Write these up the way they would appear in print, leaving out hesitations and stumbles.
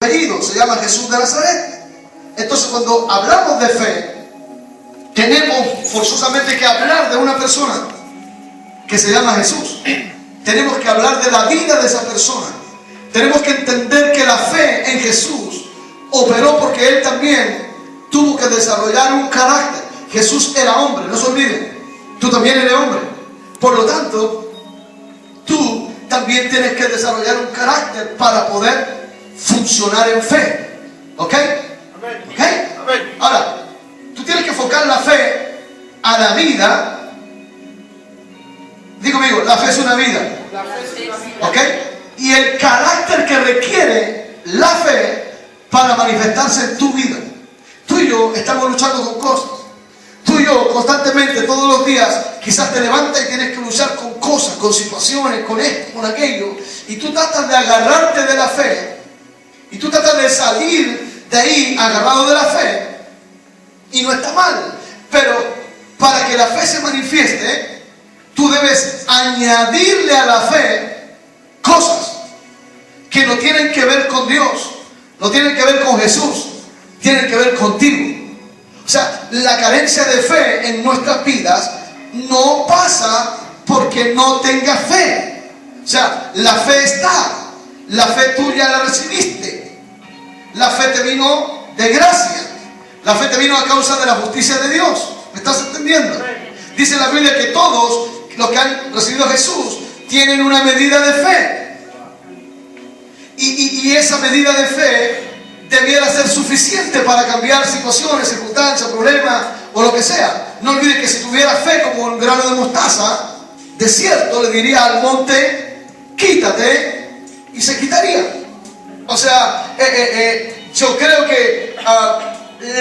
apellido, se llama Jesús de Nazaret. Entonces, cuando hablamos de fe, tenemos forzosamente que hablar de una persona que se llama Jesús. Tenemos que hablar de la vida de esa persona. Tenemos que entender que la fe en Jesús operó porque Él también tuvo que desarrollar un carácter. Jesús era hombre, no se olviden. Tú también eres hombre. Por lo tanto, tú también tienes que desarrollar un carácter para poder funcionar en fe. ¿Ok? ¿Ok? Ahora, tú tienes que enfocar la fe a la vida. Digo conmigo, la fe es una vida. ¿Ok? Y el carácter que requiere la fe para manifestarse en tu vida. Tú y yo estamos luchando con cosas. Tú y yo constantemente, todos los días, quizás te levantas y tienes que luchar con cosas, con situaciones, con esto, con aquello. Y tú tratas de agarrarte de la fe. Y tú tratas de salir de ahí agarrado de la fe. Y no está mal. Pero para que la fe se manifieste, tú debes añadirle a la fe cosas que no tienen que ver con Dios, no tienen que ver con Jesús, tienen que ver contigo. O sea, la carencia de fe en nuestras vidas no pasa porque no tengas fe. O sea, la fe está, la fe tuya la recibiste, la fe te vino de gracia, la fe te vino a causa de la justicia de Dios. ¿Me estás entendiendo? Dice la Biblia que todos los que han recibido a Jesús tienen una medida de fe. Y esa medida de fe debiera ser suficiente para cambiar situaciones, circunstancias, problemas o lo que sea. No olvides que si tuviera fe como un grano de mostaza, de cierto le diría al monte, quítate, y se quitaría. O sea, yo creo que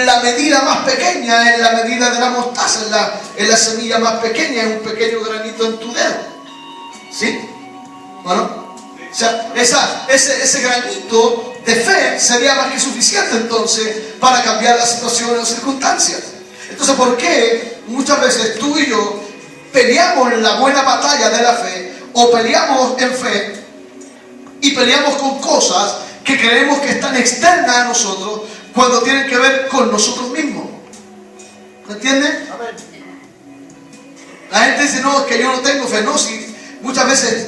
la medida más pequeña es la medida de la mostaza, es la semilla más pequeña, es un pequeño granito en tu dedo. ¿Sí? Bueno, o sea, ese granito de fe sería más que suficiente entonces para cambiar las situaciones o circunstancias. Entonces, ¿por qué muchas veces tú y yo peleamos la buena batalla de la fe o peleamos en fe y peleamos con cosas que creemos que están externas a nosotros cuando tienen que ver con nosotros mismos? ¿Me entienden? La gente dice, no, es que yo no tengo fe. No, sí, muchas veces,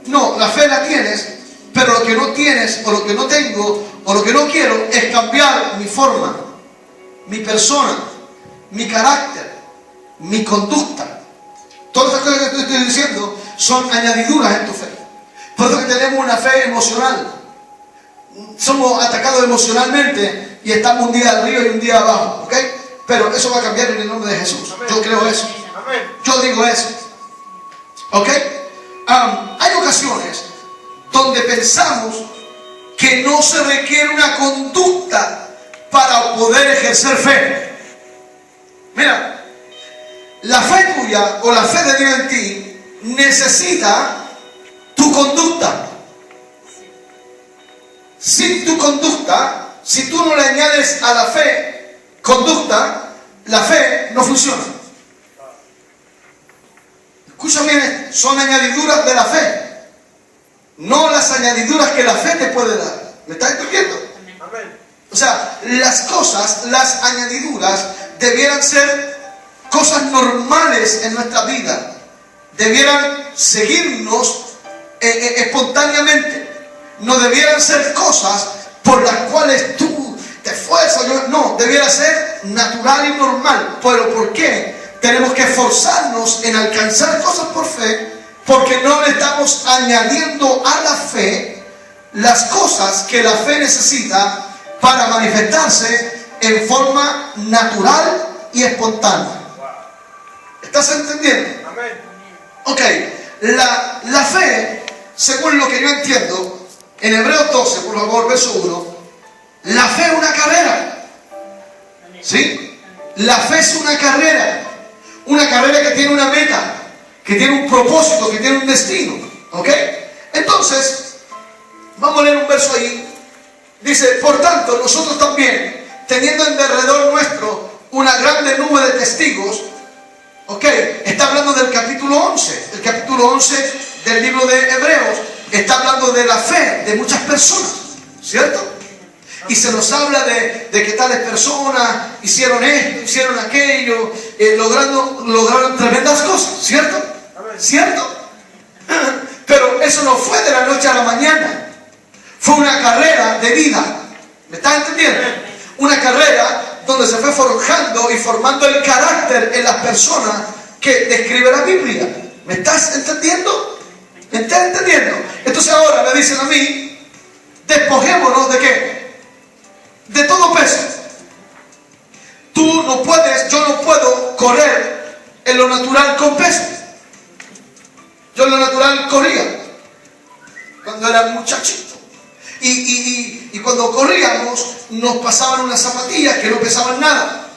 no, la fe la tienes, pero lo que no tienes, o lo que no tengo, o lo que no quiero, es cambiar mi forma, mi persona, mi carácter, mi conducta. Todas esas cosas que te estoy diciendo son añadiduras en tu fe. Por eso que tenemos una fe emocional. Somos atacados emocionalmente y estamos un día arriba y un día abajo, ¿ok? Pero eso va a cambiar en el nombre de Jesús. Yo creo eso. Yo digo eso. ¿Ok? Hay ocasiones donde pensamos que no se requiere una conducta para poder ejercer fe. Mira, la fe tuya o la fe de Dios en ti necesita tu conducta. Sin tu conducta, si tú no le añades a la fe conducta, la fe no funciona. Escucha bien, son añadiduras de la fe, no las añadiduras que la fe te puede dar. ¿Me estás entendiendo? O sea, las cosas, las añadiduras debieran ser cosas normales en nuestra vida, debieran seguirnos espontáneamente. No debieran ser cosas por las cuales tú te esfuerzas. No, debiera ser natural y normal. ¿Pero por qué? Tenemos que esforzarnos en alcanzar cosas por fe, porque no le estamos añadiendo a la fe las cosas que la fe necesita para manifestarse en forma natural y espontánea. ¿Estás entendiendo? Ok, la fe, según lo que yo entiendo, en Hebreos 12, por favor, verso 1, la fe es una carrera. ¿Sí? La fe es una carrera que tiene una meta, que tiene un propósito, que tiene un destino. ¿Ok? Entonces, vamos a leer un verso ahí. Dice, por tanto, nosotros también, teniendo en derredor nuestro una grande nube de testigos. ¿Ok? Está hablando del capítulo 11. El capítulo 11 del libro de Hebreos está hablando de la fe de muchas personas, ¿cierto? Y se nos habla de que tales personas hicieron esto, hicieron aquello, lograron tremendas cosas, ¿cierto? ¿Cierto? Pero eso no fue de la noche a la mañana. Fue una carrera de vida. ¿Me estás entendiendo? Una carrera donde se fue forjando y formando el carácter en las personas que describe la Biblia. ¿Me estás entendiendo? ¿Me estás entendiendo? Entonces ahora me dicen a mí, despojémonos ¿de qué? De todo peso. Tú no puedes, yo no puedo correr en lo natural con peso. Yo en lo natural corría cuando era muchachito. Y cuando corríamos nos pasaban unas zapatillas que no pesaban nada.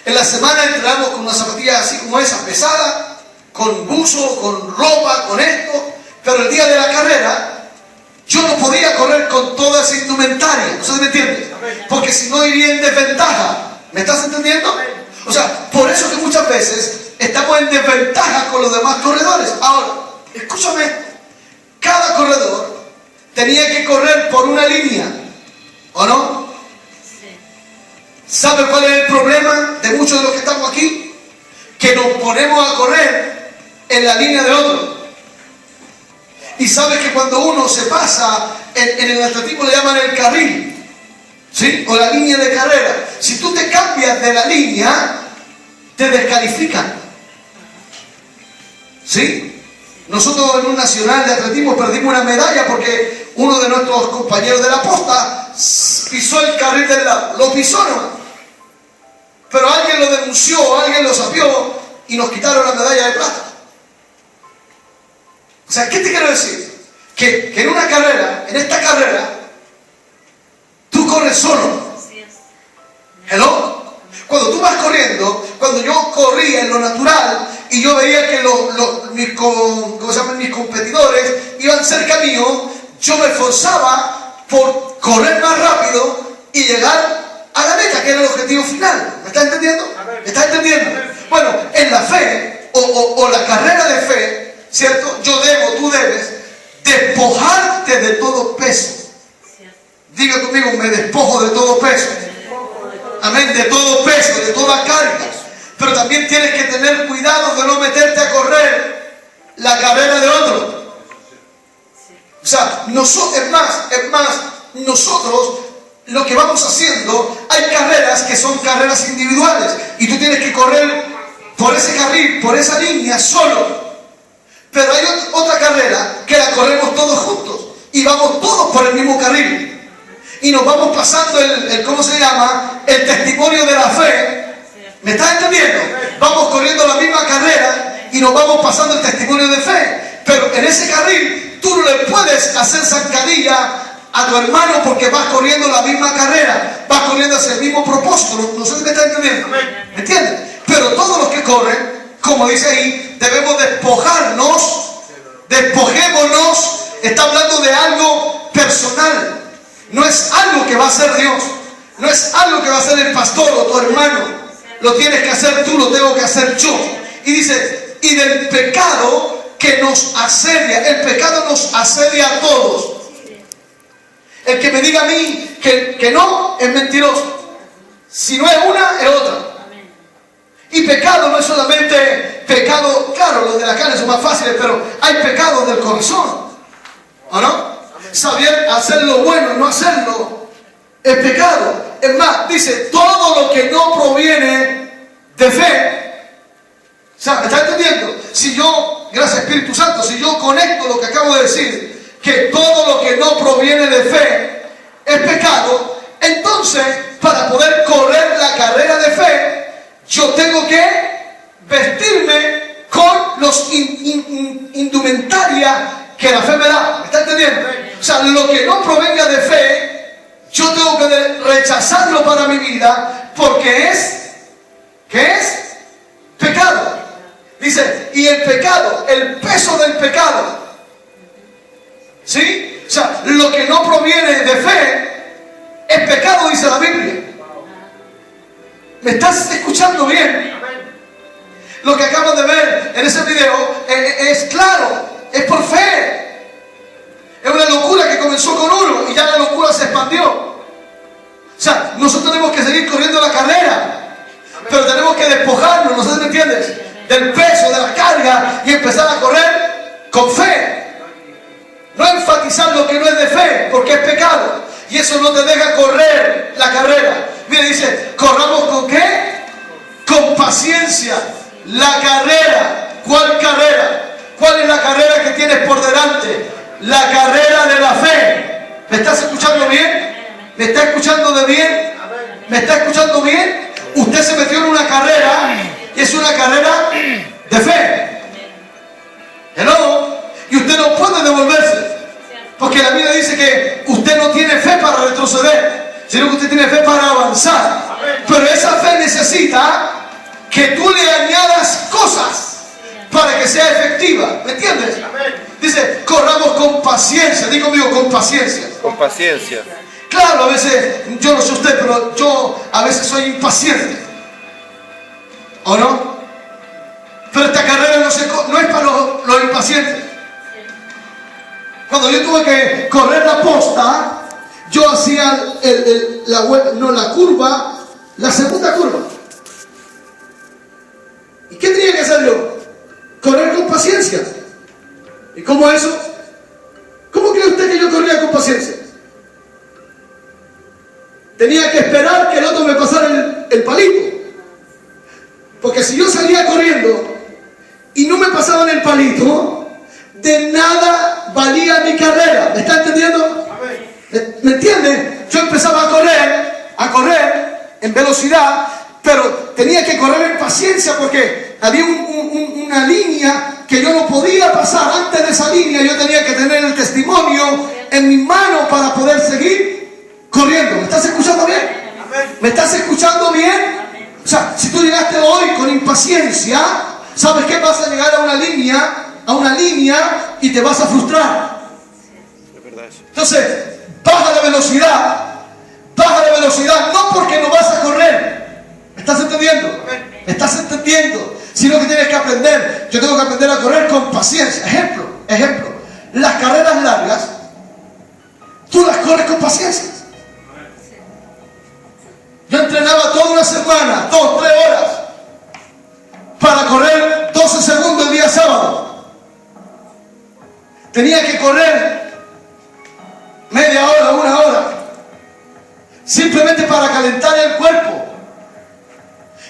En la semana entrenamos con unas zapatillas así como esas, pesadas, con buzo, con ropa, con esto. Pero el día de la carrera yo no podía correr con toda esa indumentaria. ¿No se me entiende? Porque si no iría en desventaja. ¿Me estás entendiendo? O sea, por eso que muchas veces estamos en desventaja con los demás corredores. Ahora, escúchame, cada corredor tenía que correr por una línea, ¿o no? Sí. ¿Sabe cuál es el problema de muchos de los que estamos aquí? Que nos ponemos a correr en la línea de otro. Y sabes que cuando uno se pasa, en el atletismo le llaman el carril, ¿sí? O la línea de carrera. Si tú te cambias de la línea, te descalifican. ¿Sí? Nosotros en un nacional de atletismo perdimos una medalla porque uno de nuestros compañeros de la posta pisó el carril del lado. Lo pisó nomás. Pero alguien lo denunció, alguien lo sapió y nos quitaron la medalla de plata. O sea, ¿qué te quiero decir? Que en una carrera, en esta carrera, tú corres solo. ¿Hello? Cuando tú vas corriendo, cuando yo corría en lo natural y yo veía que mis competidores iban cerca mío, yo me esforzaba por correr más rápido y llegar a la meta, que era el objetivo final. ¿Me estás entendiendo? ¿Me estás entendiendo? Bueno, en la fe o la carrera de fe, ¿cierto? Tú debes despojarte de todo peso. Diga conmigo, me despojo de todo peso. Amén, de todo peso, de toda carga. Pero también tienes que tener cuidado de no meterte a correr la carrera de otro. O sea, es más, nosotros lo que vamos haciendo, hay carreras que son carreras individuales y tú tienes que correr por ese carril, por esa línea solo. Pero hay otra carrera que la corremos todos juntos y vamos todos por el mismo carril. Y nos vamos pasando ¿cómo se llama? El testimonio de la fe. ¿Me estás entendiendo? Vamos corriendo la misma carrera y nos vamos pasando el testimonio de fe. Pero en ese carril tú no le puedes hacer zancadilla a tu hermano porque vas corriendo la misma carrera. Vas corriendo hacia el mismo propósito. No sé si me estás entendiendo. ¿Me entiendes? Pero todos los que corren, como dice ahí, debemos despojarnos. Despojémonos. Está hablando de algo personal. No es algo que va a hacer Dios. No es algo que va a hacer el pastor o tu hermano. Lo tienes que hacer tú, lo tengo que hacer yo. Y dice, y del pecado que nos asedia. El pecado nos asedia a todos. El que me diga a mí que no es mentiroso. Si no es una, es otra. Y pecado no es solamente pecado, claro, los de la carne son más fáciles, pero hay pecados del corazón. ¿O no? Saber hacer lo bueno, no hacerlo, es pecado. Es más, dice, todo lo que no proviene de fe. O sea, ¿me está entendiendo? Si yo, gracias Espíritu Santo, si yo conecto lo que acabo de decir, que todo lo que no proviene de fe es pecado, entonces, para poder correr la carrera de fe, yo tengo que vestirme con los indumentaria que la fe me da. ¿Me está entendiendo? O sea, lo que no provenga de fe, yo tengo que rechazarlo para mi vida, porque ¿qué es? Pecado. Dice, y el pecado, el peso del pecado. ¿Sí? O sea, lo que no proviene de fe es pecado, dice la Biblia. ¿Me estás escuchando bien? Lo que acabas de ver en ese video es claro, es por fe. Es una locura que comenzó con uno y ya la locura se expandió. nosotros tenemos que seguir corriendo la carrera, pero tenemos que despojarnos, ¿no me entiendes? Del peso, de la carga, y empezar a correr con fe. No enfatizar lo que no es de fe, porque es pecado, y eso no te deja correr la carrera. Mira, dice, corramos ¿con qué? Con paciencia la carrera. ¿Cuál carrera? ¿Cuál es la carrera que tienes por delante? La carrera de la fe. ¿Me estás escuchando bien? ¿Me está escuchando de bien? ¿Me está escuchando bien? Usted se metió en una carrera y es una carrera de fe. Hello. Y usted no puede devolverse, porque la Biblia dice que usted no tiene fe para retroceder, sino que usted tiene fe para avanzar. Pero esa fe necesita que tú le añadas cosas para que sea efectiva. ¿Me entiendes? Dice, corramos con paciencia. Digo conmigo, con paciencia. Con paciencia. Claro, a veces, yo no sé usted, pero yo a veces soy impaciente. ¿O no? Pero esta carrera no es para los impacientes. Cuando yo tuve que correr la posta, yo hacía la curva, la segunda curva. ¿Y qué tenía que hacer yo? Correr con paciencia. ¿Y cómo eso? ¿Cómo cree usted que yo corría con paciencia? Tenía que esperar que el otro me pasara el palito. Porque si yo salía corriendo y no me pasaban el palito, de nada valía mi carrera. ¿Me está entendiendo? ¿Me entiende? Yo empezaba a correr en velocidad, pero tenía que correr en paciencia porque había una línea que yo no podía pasar. Antes de esa línea yo tenía que tener el testimonio en mi mano para poder seguir corriendo. ¿Me estás escuchando bien? ¿Me estás escuchando bien? O sea, si tú llegaste hoy con impaciencia, ¿sabes qué? Vas a llegar a una línea y te vas a frustrar. Entonces, baja la velocidad, no porque no vas a correr. ¿Me estás entendiendo? ¿Me estás entendiendo? Sino que tienes que aprender. Yo tengo que aprender a correr con paciencia. Ejemplo, las carreras largas, tú las corres con paciencia. Yo entrenaba toda una semana, 2, 3 horas, para correr 12 segundos el día sábado. Tenía que correr media hora, 1 hora, simplemente para calentar el cuerpo.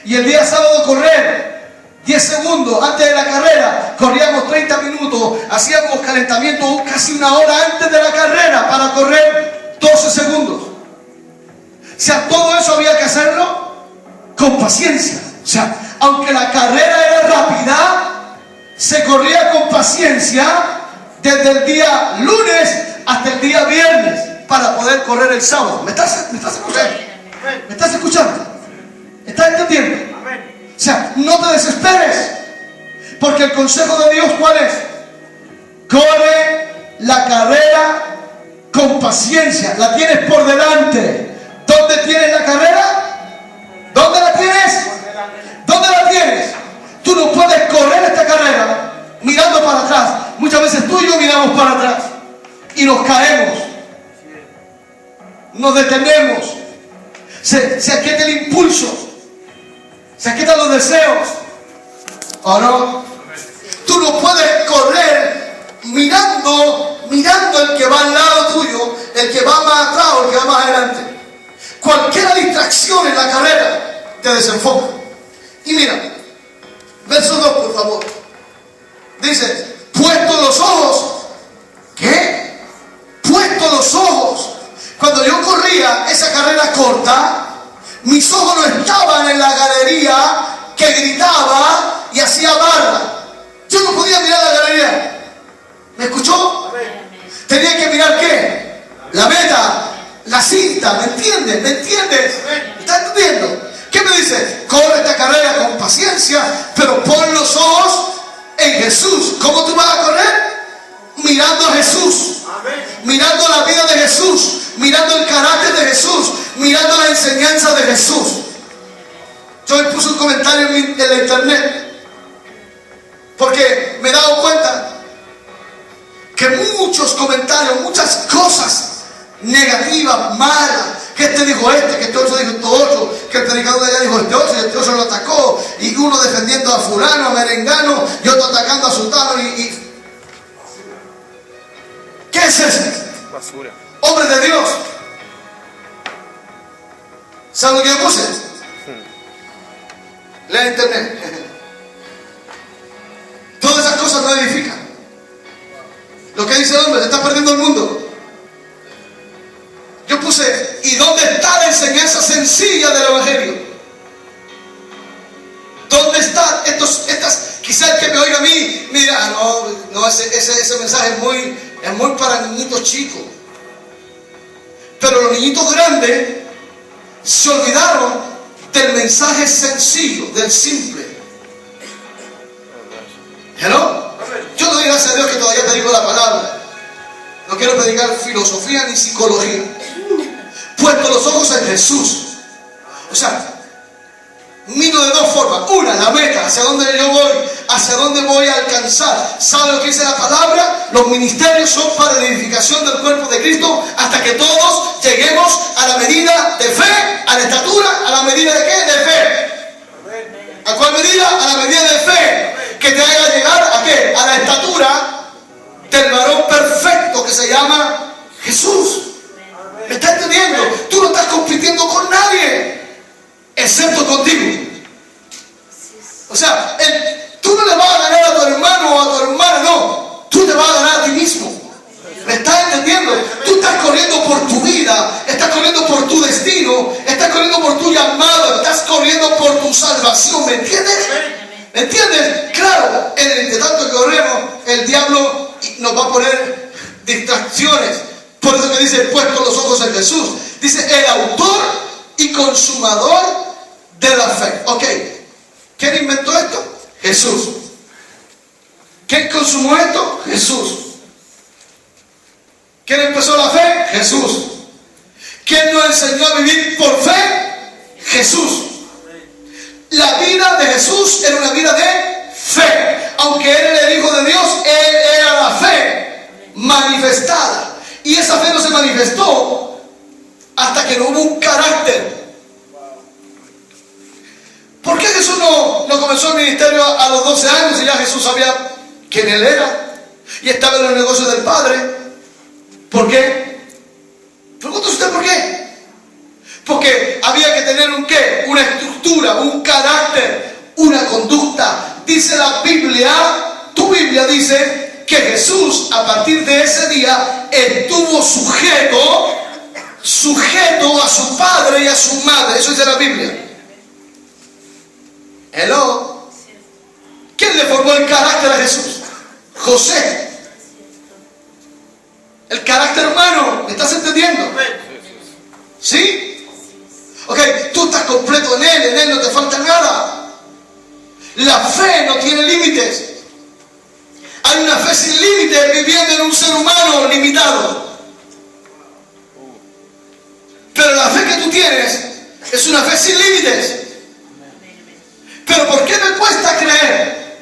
Y el día sábado correr 10 segundos antes de la carrera, corríamos 30 minutos, hacíamos calentamiento casi 1 hora antes de la carrera para correr 12 segundos. O sea, todo eso había que hacerlo con paciencia. O sea, aunque la carrera era rápida, se corría con paciencia desde el día lunes hasta el día viernes para poder correr el sábado. ¿Me estás escuchando? ¿Me estás escuchando? ¿Estás entendiendo? O sea, no te desesperes, porque el consejo de Dios, ¿cuál es? Corre la carrera con paciencia. La tienes por delante. ¿Dónde tienes la carrera? ¿Dónde la tienes? ¿Dónde la tienes? Tú no puedes correr esta carrera mirando para atrás. Muchas veces tú y yo miramos para atrás y nos caemos, nos detenemos, se aquieta el impulso, se aquietan los deseos. ¿O no? Tú no puedes correr mirando el que va al lado tuyo, el que va más atrás o el que va más adelante. Cualquier distracción en la carrera te desenfoca. Y mira, verso 2, por favor. Dice, puesto los ojos. ¿Qué? Puesto los ojos. Cuando yo corría esa carrera corta, mis ojos no estaban en la galería que gritaba y hacía barra. Yo no podía mirar la galería. ¿Me escuchó? Tenía que mirar ¿qué? La meta, la cinta. ¿Me entiendes? ¿Me entiendes? ¿Me estás entendiendo? ¿Qué me dice? Corre esta carrera con paciencia, pero pon los ojos en Jesús. ¿Cómo tú vas a correr? Mirando a Jesús, mirando la vida de Jesús, mirando el carácter de Jesús, mirando la enseñanza de Jesús. Yo le puse un comentario en la internet porque me he dado cuenta que muchos comentarios, muchas cosas negativas, malas, que este dijo que este otro dijo esto otro, que el predicador de allá dijo este otro, y este otro lo atacó, y uno defendiendo a fulano, a merengano, y otro atacando a sultano, ¿qué es eso? Basura. Hombres de Dios. ¿Saben lo que yo puse? Lea internet. Todas esas cosas no edifican. Lo que dice el hombre, se está perdiendo el mundo. Yo puse, ¿y dónde está la enseñanza sencilla del Evangelio? ¿Dónde están quizás el que me oiga a mí, mira, no, ese mensaje es muy para niñitos chicos. Pero los niñitos grandes se olvidaron del mensaje sencillo, del simple. ¿Hello? Yo doy gracias a Dios que todavía predico la palabra. No quiero predicar filosofía ni psicología. Puesto los ojos en Jesús. O sea, miro de dos formas. Una, la meta, hacia dónde yo voy, hacia dónde voy a alcanzar. ¿Sabe lo que dice la palabra? Los ministerios son para la edificación del cuerpo de Cristo hasta que todos lleguemos a la medida de fe, a la estatura, a la medida de qué? De fe. ¿A cuál medida? A la medida de fe. Que te haga llegar a qué? A la estatura del varón perfecto que se llama Jesús. ¿Me estás entendiendo? Tú no estás compitiendo con nadie excepto contigo. O sea, tú no le vas a ganar a tu hermano o a tu hermana, no. Tú te vas a ganar a ti mismo. ¿Me estás entendiendo? Tú estás corriendo por tu vida, estás corriendo por tu destino, estás corriendo por tu llamado, estás corriendo por tu salvación. ¿Me entiendes? ¿Me entiendes? Claro, en el entretanto que corremos, el diablo nos va a poner distracciones. Por eso que dice, puesto los ojos en Jesús. Dice, el autor y consumador de la fe. Ok, ¿quién inventó esto? Jesús. ¿Quién consumó esto? Jesús. ¿Quién empezó la fe? Jesús. ¿Quién nos enseñó a vivir por fe? Jesús. La vida de Jesús era una vida de fe. Aunque Él era el Hijo de Dios, Él era la fe manifestada. Y esa fe no se manifestó hasta que no hubo un carácter. ¿Por qué Jesús no comenzó el ministerio a los 12 años y ya Jesús sabía quién Él era? Y estaba en los negocios del Padre. ¿Por qué? Pregunta usted por qué. Porque había que tener un qué, una estructura, un carácter, una conducta. Dice la Biblia, tu Biblia dice que Jesús a partir de ese día estuvo sujeto a su padre y a su madre. Eso dice la Biblia. Hello. ¿Quién le formó el carácter a Jesús? José. El carácter humano. ¿Me estás entendiendo? ¿Sí? Ok, tú estás completo en Él no te falta nada. La fe no tiene límites. Hay una fe sin límites viviendo en un ser humano limitado. Pero la fe que tú tienes es una fe sin límites. Pero ¿por qué me cuesta creer?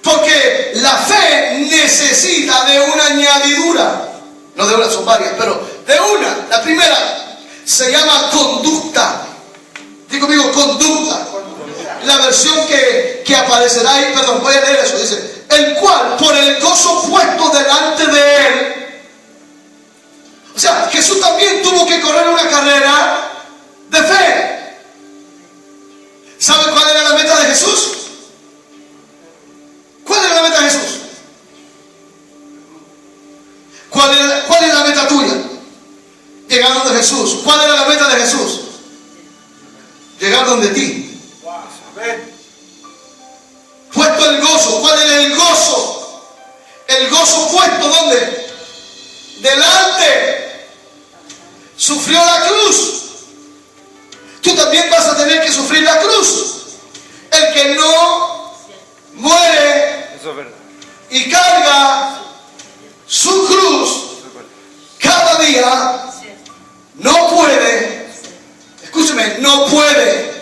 Porque la fe necesita de una añadidura. No de una, son varias, pero de una. La primera se llama conducta. Digo conmigo, conducta. La versión que aparecerá ahí, perdón, voy a leer eso. Dice, el cual por el gozo puesto delante de Él. O sea, Jesús también tuvo que correr una carrera de fe. ¿Sabe cuál era la meta de Jesús? ¿Cuál era la meta de Jesús? ¿Cuál es la meta tuya? Llegar donde Jesús. ¿Cuál era la meta de Jesús? Llegar donde ti. Puesto el gozo. ¿Cuál era el gozo? El gozo puesto ¿dónde? Delante. Sufrió la cruz. Tú también vas a tener que sufrir la cruz. El que no muere y carga su cruz cada día no puede. Escúcheme, no puede.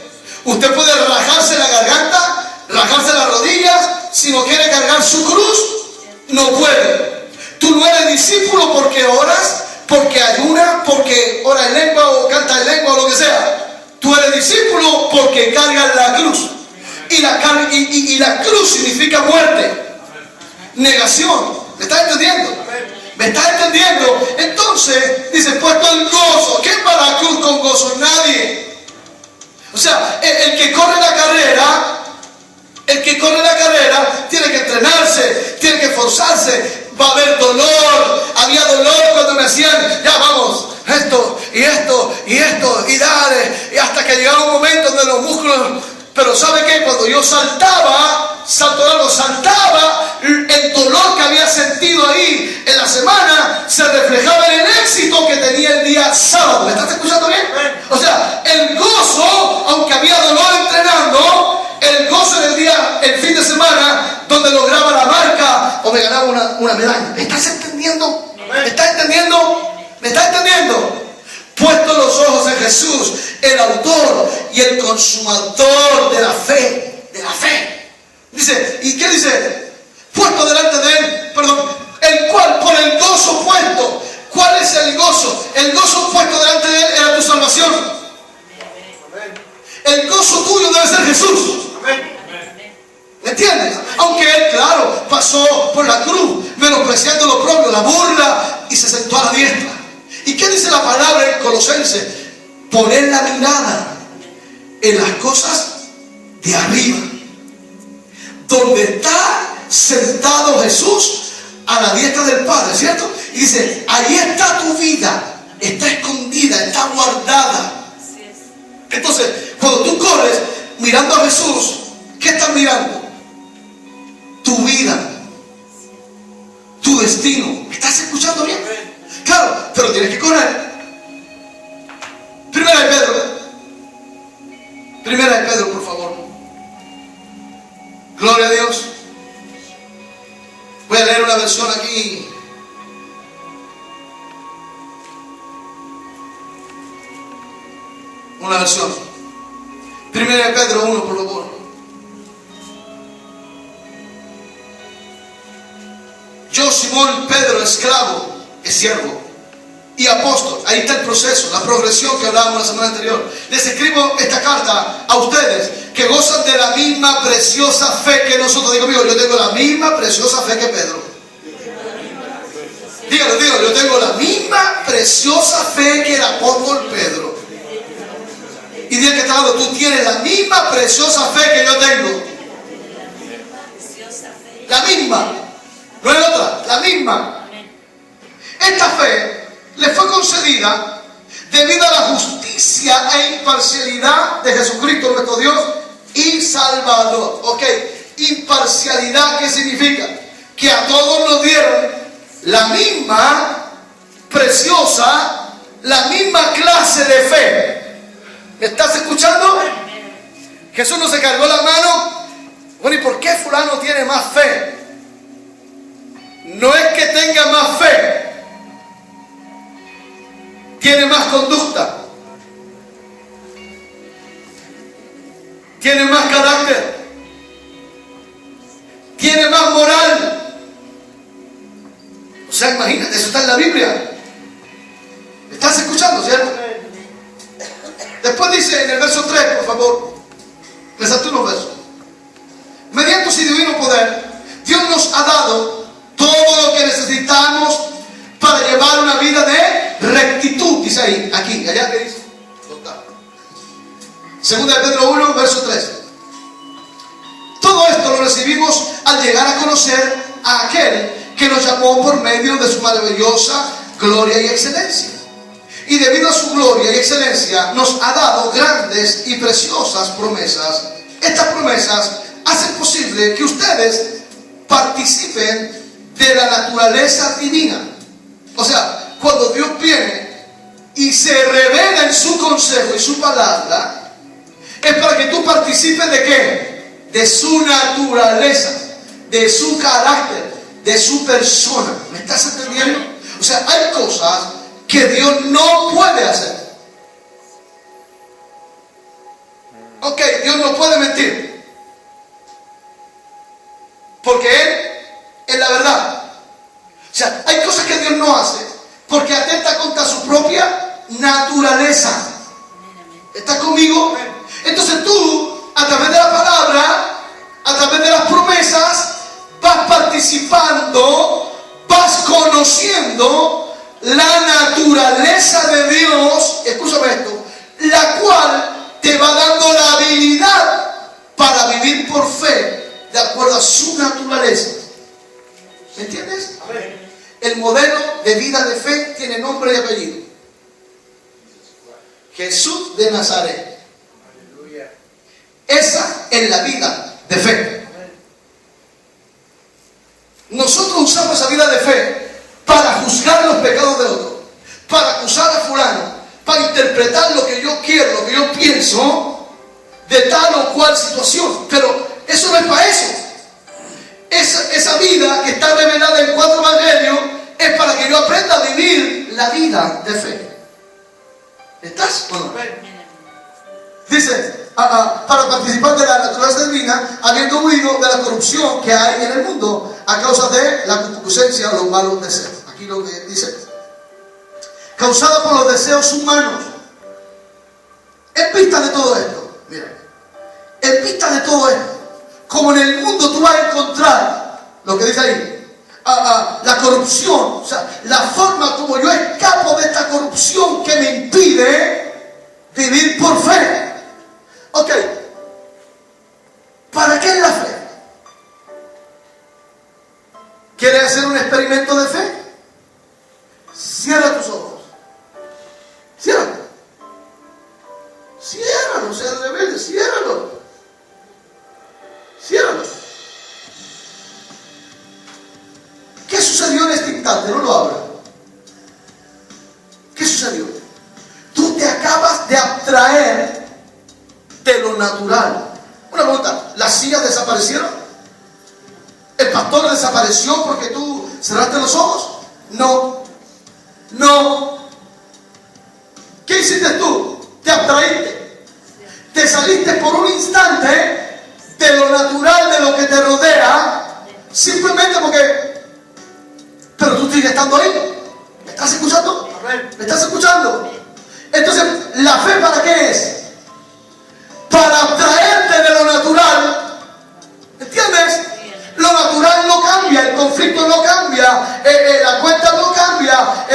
Usted puede rajarse la garganta, rajarse las rodillas. Si no quiere cargar su cruz, no puede. Tú no eres discípulo porque oras, porque ayunas, porque oras en lengua Y la cruz significa muerte, negación. ¿Me estás entendiendo? ¿Me estás entendiendo? Entonces, dice, puesto el gozo. ¿Quién va a la cruz con gozo? Nadie. O sea, el que corre la carrera, tiene que entrenarse, tiene que esforzarse. Va a haber dolor. Había dolor cuando me hacían, ya vamos, esto, y dale. Y hasta que llegaba un momento donde los músculos... Pero ¿sabe qué? Cuando yo saltaba, el dolor que había sentido ahí en la semana se reflejaba en el éxito que tenía el día sábado. ¿Me estás escuchando bien? O sea, el gozo, aunque había dolor entrenando, el gozo en el fin de semana, donde lograba la marca o me ganaba una medalla. ¿Me estás entendiendo? ¿Me estás entendiendo? ¿Me estás entendiendo? Puesto los ojos en Jesús, el autor y el consumador de la fe. Dice, ¿y qué dice? Puesto delante de él, el cual por el gozo puesto. ¿Cuál es el gozo? El gozo puesto delante de él era tu salvación. El gozo tuyo debe ser Jesús. ¿Me entiendes? Aunque él, claro, pasó por la cruz, menospreciando lo propio, la burla, y se sentó a la diestra. ¿Y qué dice la palabra en Colosenses? Poner la mirada en las cosas de arriba, donde está sentado Jesús a la diestra del Padre, ¿cierto? Y dice, ahí está tu vida, está escondida, está guardada. Entonces, cuando tú corres mirando a Jesús, ¿qué estás mirando? Tu vida, tu destino. ¿Me estás escuchando bien? Claro, pero tienes que correr. Primera de Pedro, por favor. Gloria a Dios. Voy a leer una versión aquí. Una versión. Primera de Pedro 1, por favor. Yo, Simón Pedro, esclavo, es siervo y apóstol. Ahí está el proceso, la progresión que hablábamos la semana anterior. Les escribo esta carta a ustedes que gozan de la misma preciosa fe que nosotros. Digo, amigo, yo tengo la misma preciosa fe que Pedro. Dígalo, yo tengo la misma preciosa fe que el apóstol Pedro. Y diga que está dando, tú tienes la misma preciosa fe que yo tengo. La misma, no es otra, la misma. Esta fe le fue concedida debido a la justicia e imparcialidad de Jesucristo nuestro Dios y Salvador. Ok, imparcialidad, ¿qué significa? Que a todos nos dieron la misma preciosa, la misma clase de fe. ¿Me estás escuchando? Jesús no se cargó la mano. Bueno, ¿y por qué fulano tiene más fe? No es que tenga más fe, tiene más conducta, tiene más carácter, tiene más moral. O sea, imagínate, eso está en la Biblia. ¿Me estás escuchando, cierto? Después dice en el verso 3, por favor, me salté unos versos. Mediante su divino poder, Dios nos ha dado todo lo que necesitamos para llevar una vida de rectitud. Dice ahí, aquí, allá, ¿qué dice? Segunda de Pedro 1, verso 3. Todo esto lo recibimos al llegar a conocer a aquel que nos llamó por medio de su maravillosa gloria y excelencia. Y debido a su gloria y excelencia nos ha dado grandes y preciosas promesas. Estas promesas hacen posible que ustedes participen de la naturaleza divina. O sea, cuando Dios viene y se revela en su consejo y su palabra, es para que tú participes de ¿qué? De su naturaleza, de su carácter, de su persona. ¿Me estás entendiendo? O sea, hay cosas que Dios no puede hacer. Ok, Dios no puede mentir, porque Él es la verdad. O sea, hay cosas que Dios no hace porque atenta contra su propia naturaleza. ¿Estás conmigo? Entonces tú a través de la palabra, a través de las promesas, vas participando, vas conociendo la naturaleza de Dios, escúchame esto, la cual te va dando la habilidad para vivir por fe de acuerdo a su naturaleza. ¿Me entiendes? Amén. El modelo de vida de fe tiene nombre y apellido. Jesús de Nazaret. Aleluya. Esa es la vida de fe. Nosotros usamos esa vida de fe para juzgar los pecados de otros, para acusar a fulano, para interpretar lo que yo quiero, lo que yo pienso de tal o cual situación. Pero eso no es para eso. Esa vida que está revelada en 4 evangelios es para que yo aprenda a vivir la vida de fe. ¿Estás o no? Dice, para participar de la naturaleza divina, habiendo huido de la corrupción que hay en el mundo a causa de la concupiscencia o los malos deseos. Aquí lo que dice, causada por los deseos humanos. En vista de todo esto, mira, en vista de todo esto, como en el mundo tú vas a encontrar lo que dice ahí, la corrupción, o sea, la forma como yo escapo de esta corrupción que me impide vivir por fe. Ok, ¿para qué es la fe? ¿Quieres hacer un experimento de fe? Cierra tus ojos. Ciérralo. Ciérralo, sea rebelde, ciérralo. Ciérralo. ¿Qué sucedió en este instante? No lo abra. ¿Qué sucedió? Tú te acabas de abstraer de lo natural. Una pregunta, ¿las sillas desaparecieron? ¿El pastor desapareció porque tú cerraste los ojos? No. No. ¿Qué hiciste tú? Te abstraíste. Te saliste por un instante de lo natural, de lo que te rodea, simplemente porque... Pero tú sigues estando ahí. ¿Me estás escuchando? ¿Me estás escuchando? Entonces, ¿la fe para qué es? Para abstraerte de lo natural. ¿Entiendes? Lo natural no cambia, el conflicto no cambia, la cuenta no cambia,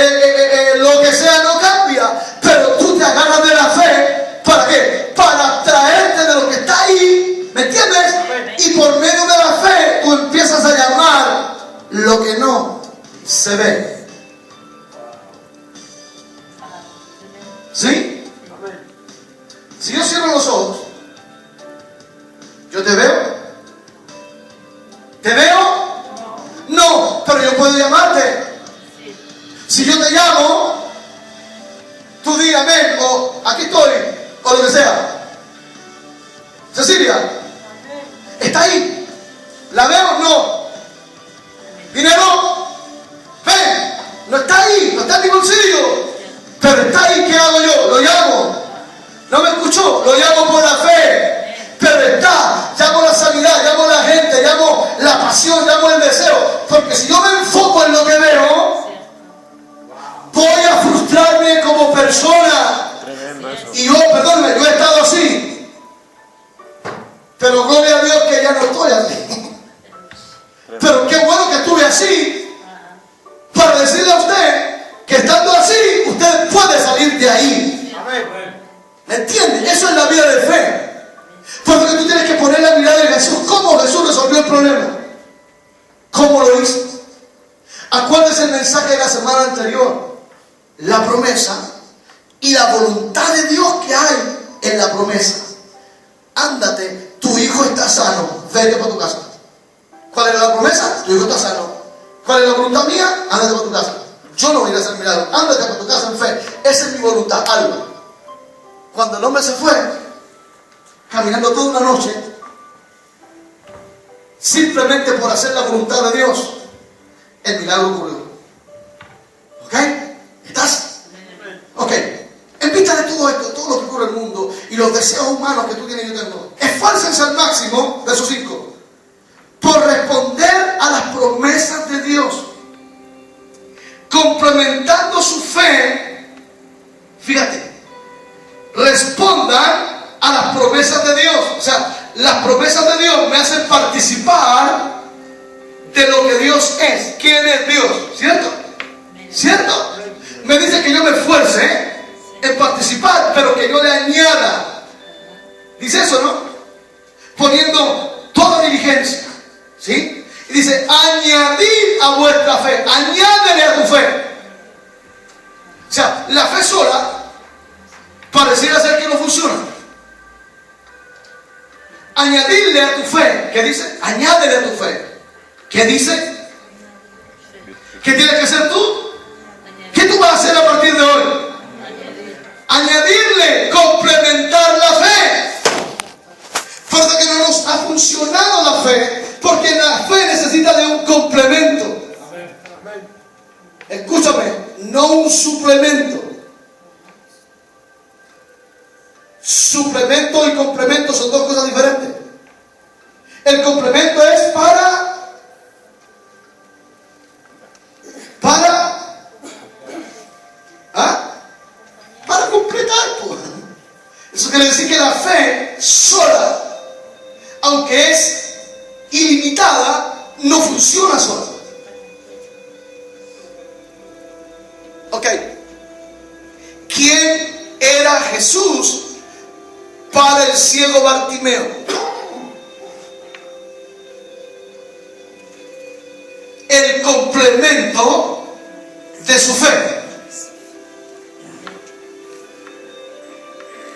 lo que sea no cambia. Pero tú te agarras de la fe. ¿Para qué? Para abstraerte de lo que está ahí. ¿Me entiendes? Y por medio de la fe tú empiezas a llamar lo que no se ve. ¿Sí? Si yo cierro los ojos, ¿yo te veo? ¿Te veo? No, pero yo puedo llamarte. Si yo te llamo, tú di amén, o aquí estoy, o lo que sea. Cecilia, ¿está ahí? ¿La veo? No. ¿Dinero? Ven, no está ahí, no está en mi bolsillo. Pero está ahí, ¿qué hago yo? Lo llamo. ¿No me escuchó? Lo llamo por la fe. Pero está, llamo la sanidad, llamo la gente, llamo la pasión, llamo el deseo. Porque si yo me enfoco en lo que veo, voy a frustrarme como persona. Y yo, perdóname, yo he estado así. Pero gloria a Dios que ya no estoy así. Pero qué bueno que estuve así, para decirle a usted que estando así, usted puede salir de ahí. ¿Me entiende? Eso es la vida de fe. Porque tú tienes que poner la mirada en Jesús. ¿Cómo Jesús resolvió el problema? ¿Cómo lo hizo? Acuérdese el mensaje de la semana anterior. La promesa y la voluntad de Dios que hay en la promesa. Ándate, tu hijo está sano, vete para tu casa. ¿Cuál era la promesa? Tu hijo está sano. ¿Cuál es la voluntad mía? Ándate para tu casa. Yo no voy a ir a hacer milagro. Ándate para tu casa en fe. Esa es mi voluntad. Algo. Cuando el hombre se fue, caminando toda una noche, simplemente por hacer la voluntad de Dios, el milagro ocurrió. ¿Ok? ¿Estás? Ok. En vista de todo esto, todo lo que ocurre en el mundo y los deseos humanos que tú tienes y yo tengo, esfuércense al máximo, verso 5, por responder a las promesas de Dios, complementando su fe. Fíjate, respondan a las promesas promesas de Dios. O sea, las promesas de Dios me hacen participar de lo que Dios es. ¿Quién es Dios? ¿Cierto? ¿Cierto? Me dice que yo me esfuerce en participar, pero que yo le añada. Dice eso, ¿no? Poniendo toda diligencia. ¿Sí? Y dice, añadid a vuestra fe. Añádele a tu fe. O sea, la fe sola pareciera ser que no funciona. Añadirle a tu fe. ¿Qué dice? Añádele a tu fe. ¿Qué dice? ¿Qué tienes que hacer tú? ¿Qué tú vas a hacer a partir de hoy? Añadirle, complementar la fe. Porque que no nos ha funcionado la fe, porque la fe necesita de un complemento. Escúchame, no un suplemento. Suplemento y complemento son dos cosas diferentes. El complemento es para completar, pues. Eso quiere decir que la fe sola, aunque es ilimitada, no funciona sola. Ok. ¿Quién era Jesús para el ciego Bartimeo? El complemento de su fe.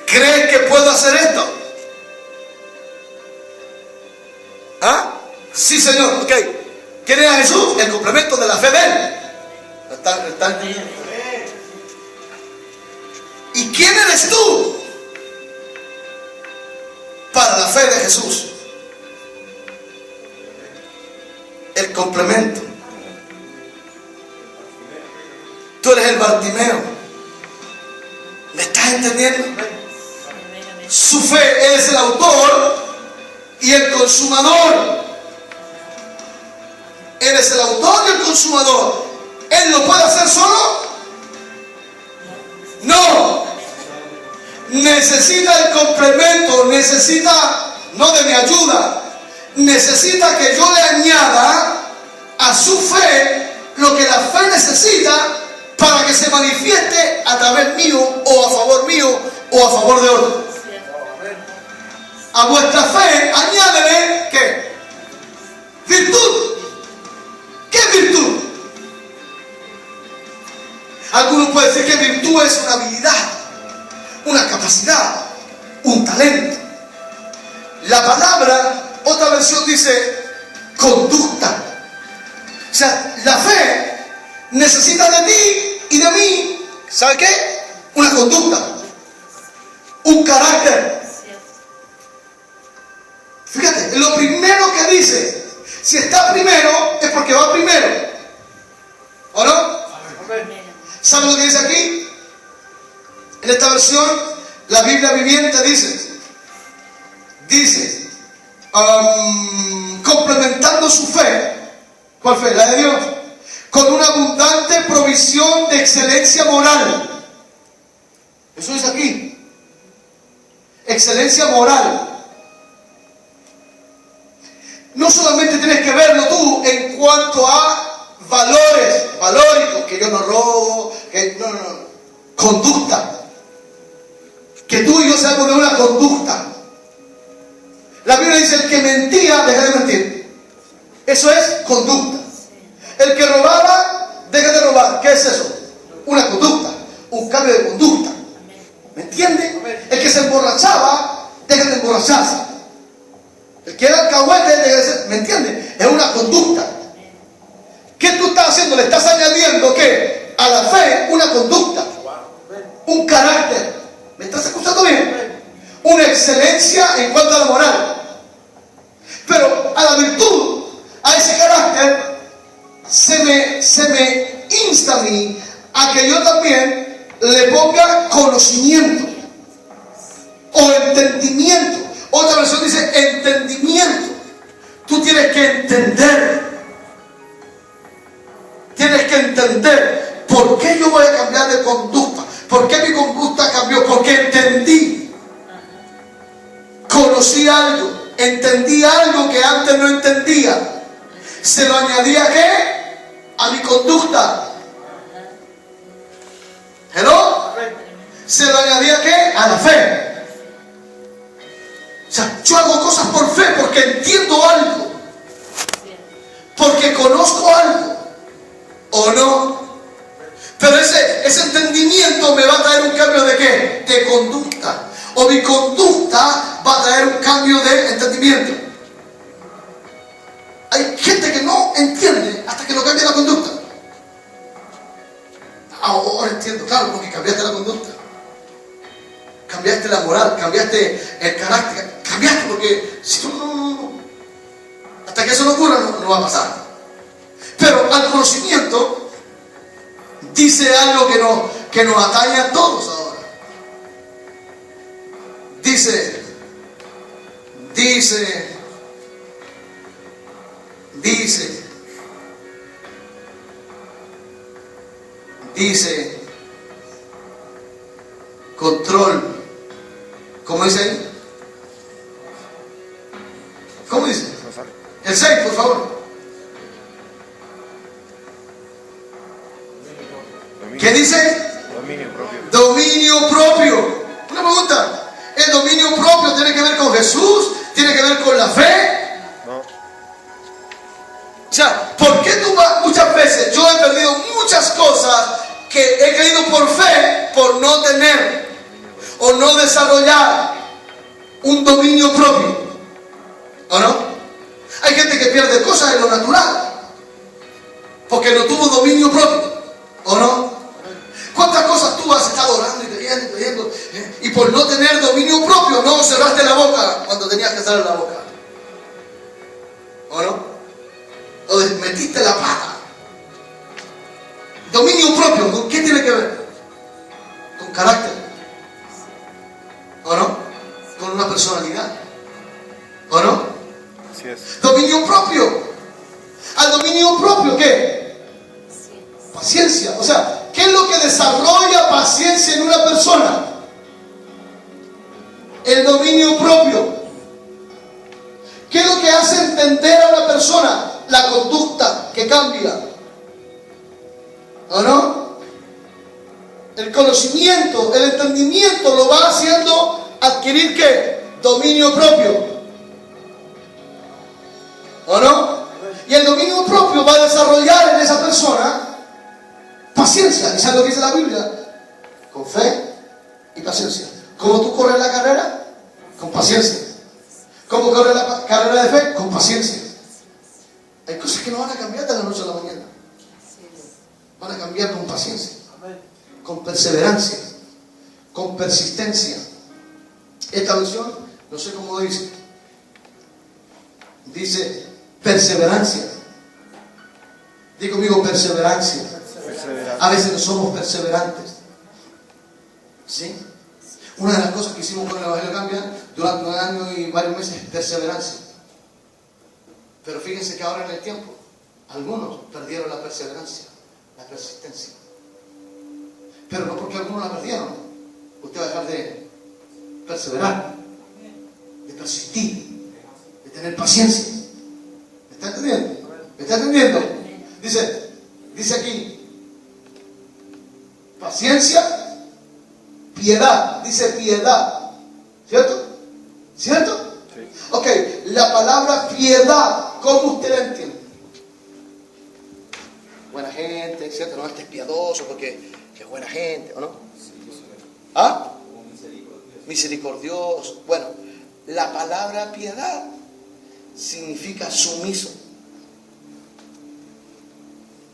¿Cree que puedo hacer esto? ¿Ah? Sí, Señor. Ok. ¿Quién era Jesús? El complemento de la fe de Él. ¿Está? ¿Y quién eres tú para la fe de Jesús? El complemento. Tú eres el Bartimeo. ¿Me estás entendiendo? Su fe, Él es el autor y el consumador. Él es el autor y el consumador. ¿Él lo puede hacer solo? No. Necesita el complemento, necesita, no de mi ayuda, necesita que yo le añada a su fe lo que la fe necesita para que se manifieste a través mío o a favor mío o a favor de otro. A vuestra fe añádele ¿qué? Virtud. ¿Qué virtud? Algunos pueden decir que virtud es una habilidad, una capacidad, un talento. La palabra, otra versión dice conducta. O sea, la fe necesita de ti y de mí, ¿sabe qué? Una conducta, un carácter. Fíjate, lo primero que dice, si está primero es porque va primero, ¿o no? ¿Sabe lo que dice aquí? En esta versión, la Biblia viviente dice, complementando su fe. ¿Cuál fe? La de Dios. Con una abundante provisión de excelencia moral. Eso es aquí. Excelencia moral. No solamente tienes que verlo tú en cuanto a valóricos, que yo no robo, que no. Conducta. Que tú y yo seamos de una conducta. La Biblia dice, el que mentía, deja de mentir. Eso es conducta. El que robaba, deja de robar. ¿Qué es eso? Una conducta, un cambio de conducta. ¿Me entiende? El que se emborrachaba, deja de emborracharse. El que era alcahuete, deja de ser. ¿Me entiende? Es una conducta. ¿Qué tú estás haciendo? Le estás añadiendo ¿qué? A la fe una conducta, un carácter. ¿Me estás escuchando bien? Una excelencia en cuanto a la moral. Pero a la virtud, a ese carácter, se me insta a mí a que yo también le ponga conocimiento o entendimiento. Otra versión dice entendimiento. Tú tienes que entender. Tienes que entender por qué yo voy a cambiar de conducta. ¿Por qué mi conducta cambió? Porque entendí. conocí algo, entendí algo que antes no entendía. Se lo añadía, ¿qué? A mi conducta. ¿Hello? Se lo añadía, ¿qué? A la fe. O sea, yo hago cosas por fe porque entiendo algo, porque conozco algo, ¿o no? Pero ese entendimiento me va a traer un cambio ¿de qué? De conducta. O mi conducta va a traer un cambio de entendimiento. Hay gente que no entiende hasta que no cambia la conducta. Ahora entiendo, claro, porque cambiaste la conducta. Cambiaste la moral, cambiaste el carácter, cambiaste porque si tú no, hasta que eso no ocurra no va a pasar. Pero al conocimiento dice algo que nos atañe a todos ahora. Dice control. ¿Cómo dice ahí? ¿Cómo dice? El 6, por favor. ¿Qué dice? Dominio propio. Dominio propio. Una pregunta. ¿El dominio propio tiene que ver con Jesús? ¿Tiene que ver con la fe? No. O sea, ¿por qué tú vas muchas veces? Yo he perdido muchas cosas que he caído por fe, por no tener o no desarrollar un dominio propio. ¿O no? Hay gente que pierde cosas en lo natural porque no tuvo dominio propio. ¿O no? ¿Cuántas cosas tú has estado orando y pidiendo, y por no tener dominio propio no cerraste la boca cuando tenías que cerrar la boca? ¿O no? O metiste la pata. Dominio propio, ¿con qué tiene que ver? Con carácter. ¿O no? Con una personalidad. ¿O no? Así es. Dominio propio. ¿Al dominio propio qué? Paciencia. O sea, ¿qué es lo que desarrolla paciencia en una persona? El dominio propio. ¿Qué es lo que hace entender a una persona? La conducta que cambia. ¿O no? El conocimiento, el entendimiento lo va haciendo adquirir ¿qué? Dominio propio. ¿O no? Y el dominio propio va a desarrollar en esa persona paciencia. ¿Y sabes lo que dice la Biblia? Con fe y paciencia. ¿Cómo tú corres la carrera? Con paciencia. ¿Cómo corres la carrera de fe? Con paciencia. Hay cosas que no van a cambiar de la noche a la mañana. Van a cambiar con paciencia, con perseverancia, con persistencia. Esta versión, no sé cómo dice. Dice perseverancia. Digo conmigo perseverancia. A veces no somos perseverantes. ¿Sí? Una de las cosas que hicimos con el Evangelio Cambia durante un año y varios meses es perseverancia. Pero fíjense que ahora en el tiempo, algunos perdieron la perseverancia, la persistencia. Pero no porque algunos la perdieron. Usted va a dejar de perseverar, de persistir, de tener paciencia. ¿Me está entendiendo? ¿Me está entendiendo? Dice aquí, paciencia, piedad. Dice piedad. ¿Cierto? ¿Cierto? Sí. Ok, la palabra piedad, ¿cómo usted la entiende? Buena gente, ¿cierto? No, este es piadoso porque es buena gente, ¿o no? ¿Ah? Misericordioso. Bueno, la palabra piedad significa sumiso.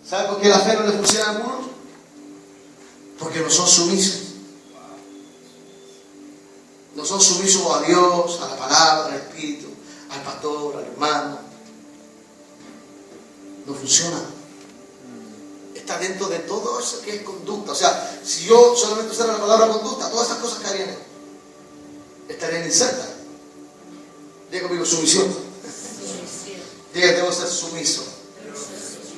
¿Sabe por qué la fe no le funciona a algunos? Porque no son sumisos. No son sumisos a Dios, a la palabra, al Espíritu, al pastor, al hermano. No funciona. Está dentro de todo eso que es conducta. O sea, si yo solamente usara la palabra conducta, todas esas cosas caerían estarían insertas. Diga conmigo, sumisión. Diga, debo ser sumiso.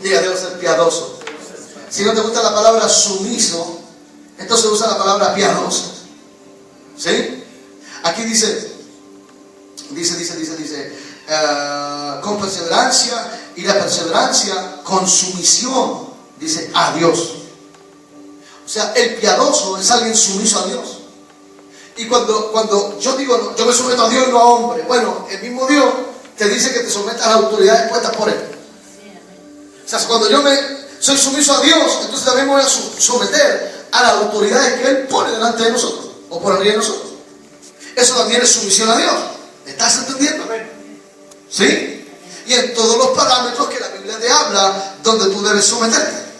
Diga, debo ser piadoso. Si no te gusta la palabra sumiso, entonces usa la palabra piadoso. ¿Sí? Aquí dice, dice, con perseverancia, y la perseverancia con sumisión, dice, a Dios. O sea, el piadoso es alguien sumiso a Dios. Y cuando yo digo, no, yo me someto a Dios y no a hombre, bueno, el mismo Dios te dice que te sometas a las autoridades puestas por Él. O sea, cuando yo soy sumiso a Dios, entonces también me voy a someter a las autoridades que Él pone delante de nosotros, o por arriba de nosotros. Eso también es sumisión a Dios. ¿Estás entendiendo? ¿Sí? Y en todos los parámetros que la Biblia te habla, donde tú debes someterte.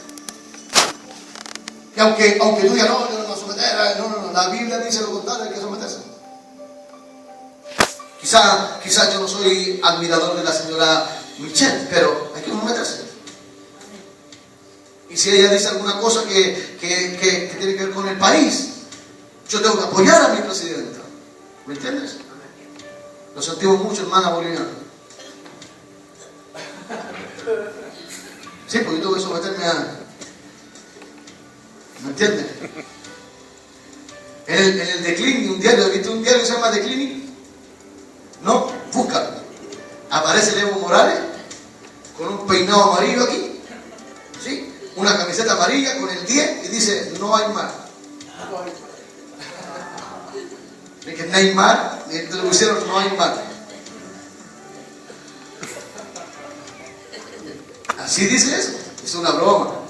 Y aunque tú digas, no, la Biblia dice lo contrario, hay que someterse. Quizá yo no soy admirador de la señora Michelle, pero hay que someterse. Y si ella dice alguna cosa que tiene que ver con el país, yo tengo que apoyar a mi presidenta. ¿Me entiendes? Lo sentimos mucho, hermana boliviana. Sí, porque yo tengo que someterme a... ¿Me entiendes? En el declining, un diario, ¿has visto un diario que se llama Declining? No, búscalo. Aparece Evo Morales con un peinado amarillo aquí, ¿sí? Una camiseta amarilla con el 10 y dice, no hay mar. Es que Neymar, te lo pusieron, no hay mar. Así dice eso, es una broma.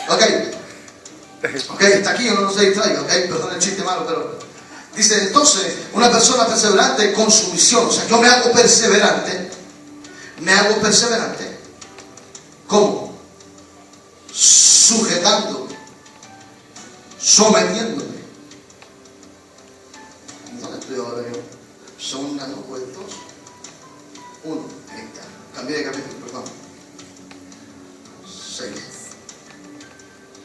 Ok, está aquí, no se distraiga, ok, perdón el chiste malo, pero dice, entonces, una persona perseverante con sumisión, o sea, yo me hago perseverante, ¿cómo? Sujetándome, sometiéndome. ¿Dónde estoy ahora yo? Son las 2 vueltos. 1, ahí está, cambié de capítulo, perdón. 6.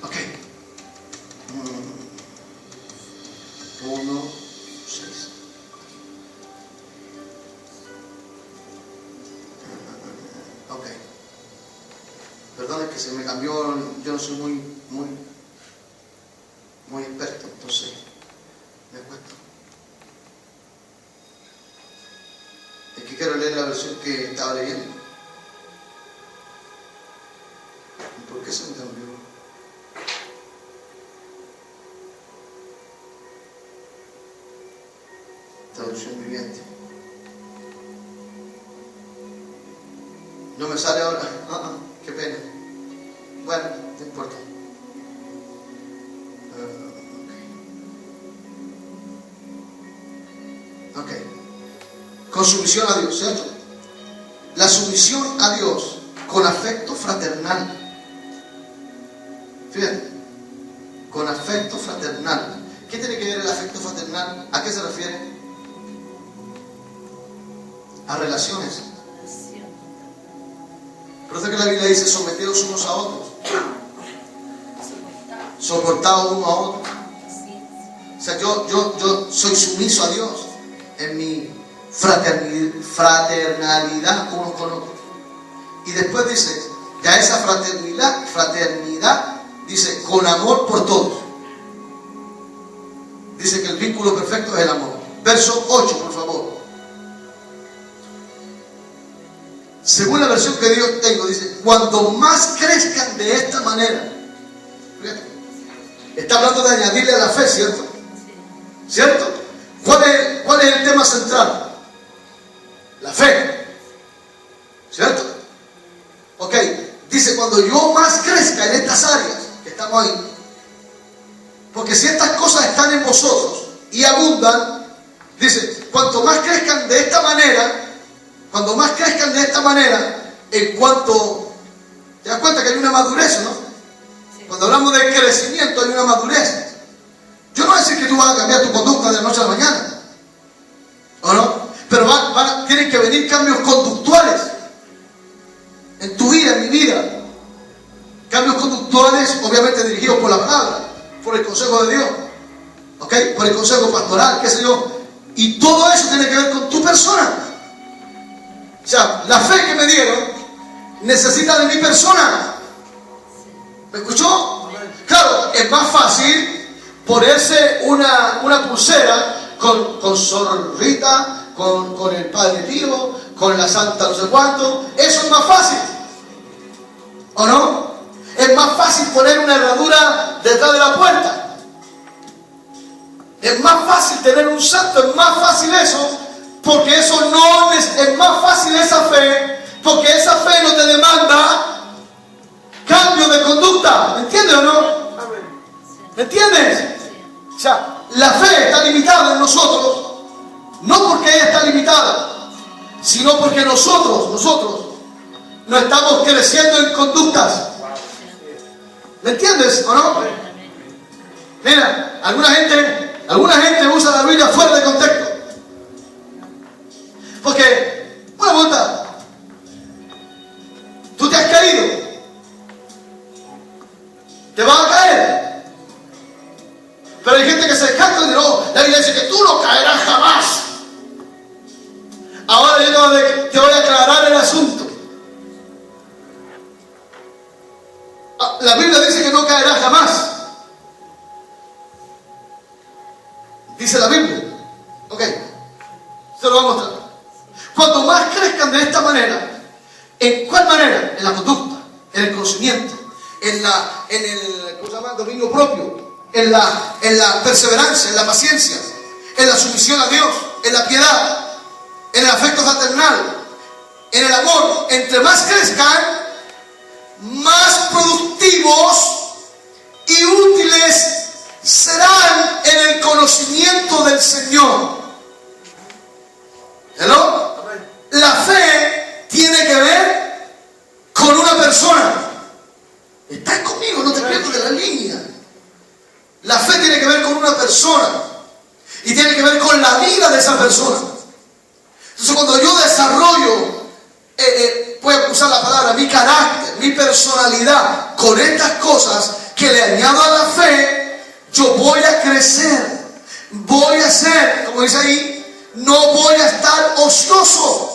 Ok. 1, 6. Ok. Perdón, es que se me cambió. Yo no soy muy experto, entonces me cuesta. Es que quiero leer la versión que estaba leyendo. ¿Por qué se me cambió? Traducción viviente. No me sale ahora. Qué pena. Bueno, no importa. Ok. Con sumisión a Dios, ¿cierto? La sumisión a Dios con afecto fraternal. Fíjate. Con afecto fraternal. ¿Qué tiene que ver el afecto fraternal? ¿A qué se refiere? A relaciones. Por eso que la Biblia dice someteos unos a otros, soportados uno a otro. O sea, yo soy sumiso a Dios en mi fraternalidad unos con otros. Y después dice, ya esa fraternidad dice con amor por todos. Dice que el vínculo perfecto es el amor. Verso 8, por favor. Según la versión que Dios tengo, dice, cuando más crezcan de esta manera. Fíjate, está hablando de añadirle a la fe, ¿cierto? ¿Cierto? ¿Cuál es el tema central? La fe. ¿Cierto? Ok, dice, cuando yo más crezca en estas áreas que estamos ahí, porque si estas cosas están en vosotros y abundan, dice, cuanto más crezcan de esta manera, en cuanto, te das cuenta que hay una madurez, ¿no? Sí. Cuando hablamos de crecimiento hay una madurez. Yo no voy a decir que tú vas a cambiar tu conducta de la noche a la mañana, ¿o no? Pero tienen que venir cambios conductuales en tu vida, en mi vida. Cambios conductuales, obviamente dirigidos por la palabra, por el consejo de Dios, ¿ok? Por el consejo pastoral, qué sé yo. Y todo eso tiene que ver con tu persona. O sea, la fe que me dieron necesita de mi persona. ¿Me escuchó? Claro, es más fácil ponerse una pulsera con zorrita con el Padre Pío, con la Santa no sé cuánto. Eso es más fácil, ¿o no? Es más fácil poner una herradura detrás de la puerta. Es más fácil tener un santo, es más fácil eso, porque eso no es más fácil esa fe, porque esa fe no te demanda cambio de conducta. ¿Me entiendes o no? ¿Me entiendes? O sea, la fe está limitada en nosotros, no porque ella está limitada, sino porque nosotros no estamos creciendo en conductas. ¿Me entiendes o no? Mira, alguna gente usa la Biblia fuera de contexto. Porque, una pregunta, tú te has caído, te vas a caer. Pero hay gente que se descarta y dice, no, la Biblia dice que tú no caerás jamás. Ahora yo te voy a aclarar el asunto. La Biblia dice que no caerás jamás. Dice la Biblia. Ok, se lo voy a mostrar. Cuando más crezcan de esta manera, ¿en cuál manera? En la conducta, en el conocimiento, en el ¿cómo se llama? Dominio propio, en la perseverancia, en la paciencia, en la sumisión a Dios, en la piedad, en el afecto fraternal, en el amor. Entre más crezcan, más productivos y útiles serán en el conocimiento del Señor. ¿Hello? La fe tiene que ver con una persona. Estás conmigo, no te pierdas de la línea. La fe tiene que ver con una persona y tiene que ver con la vida de esa persona. Entonces, cuando yo desarrollo, voy a usar la palabra, mi carácter, mi personalidad, con estas cosas que le añado a la fe, yo voy a crecer, voy a ser, como dice ahí, no voy a estar ocioso.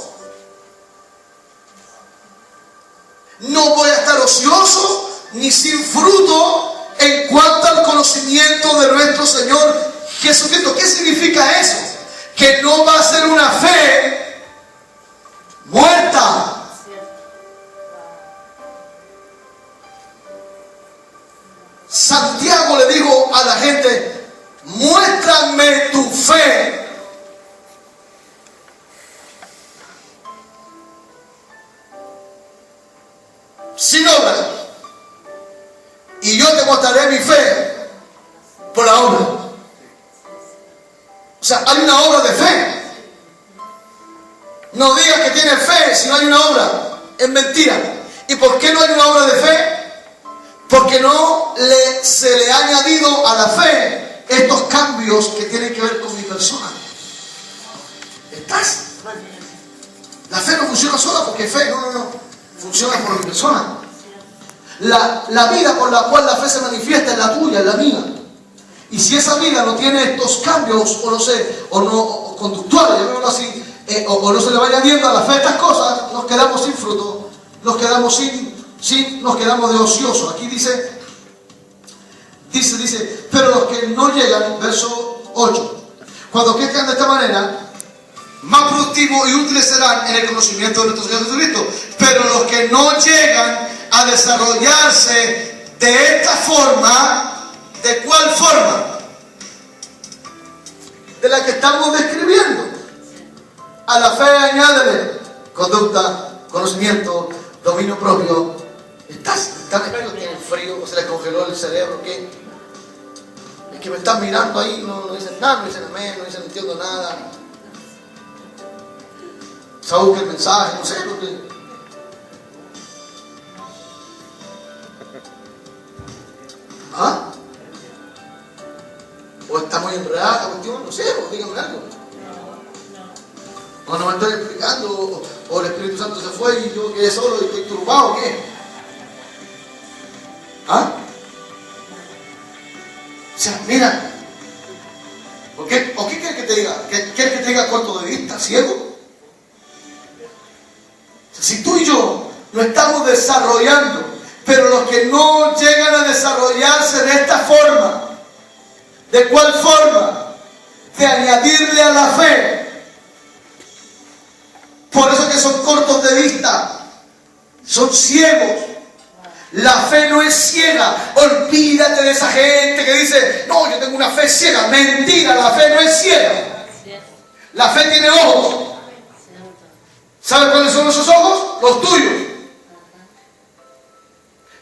No voy a estar ocioso ni sin fruto en cuanto al conocimiento de nuestro Señor Jesucristo. ¿Qué significa eso? Que no va a ser una fe muerta. Santiago le dijo a la gente, muéstrame tu fe. Sin obra. Y yo te mostraré mi fe por la obra. O sea, hay una obra de fe. No digas que tienes fe si no hay una obra. Es mentira. ¿Y por qué no hay una obra de fe? Porque no se le ha añadido a la fe estos cambios que tienen que ver con mi persona. ¿Estás? La fe no funciona sola porque fe, no. Funciona por mi persona. La vida por la cual la fe se manifiesta es la tuya, es la mía. Y si esa vida no tiene estos cambios, o conductuales, llamémoslo así, o no se le va añadiendo a la fe estas cosas, nos quedamos sin fruto, nos quedamos nos quedamos de ocioso. Aquí dice, pero los que no llegan, verso 8, cuando crezcan de esta manera, más productivos y útiles serán en el conocimiento de nuestro Señor Jesucristo. Pero los que no llegan a desarrollarse de esta forma, ¿de cuál forma? De la que estamos describiendo. A la fe añádele conducta, conocimiento, dominio propio. ¿Están tienen frío o se les congeló el cerebro? ¿Qué? Es que me están mirando ahí, no dicen nada, no dicen amén, no dicen no entiendo nada. Busca el mensaje, no sé lo que. ¿Ah? O está muy enredada la cuestión, no sé, díganme algo. O no me estoy explicando, o el Espíritu Santo se fue y yo quedé solo y estoy turbado, ¿o qué? ¿Ah? O sea, mira, ¿o qué quieres que te diga? ¿Quieres que te diga corto de vista, ciego? Si tú y yo no estamos desarrollando, pero los que no llegan a desarrollarse de esta forma, ¿de cuál forma? De añadirle a la fe Son ciegos. La fe no es ciega. Olvídate de esa gente que dice, no, yo tengo una fe ciega. Mentira, la fe no es ciega. La fe tiene ojos. ¿Sabes cuáles son esos ojos? Los tuyos.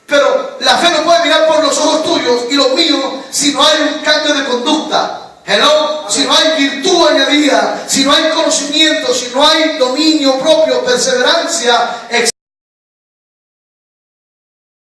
Pero la fe no puede mirar por los ojos tuyos y los míos si no hay un cambio de conducta. Hello, si no hay virtud añadida, si no hay conocimiento, si no hay dominio propio, perseverancia,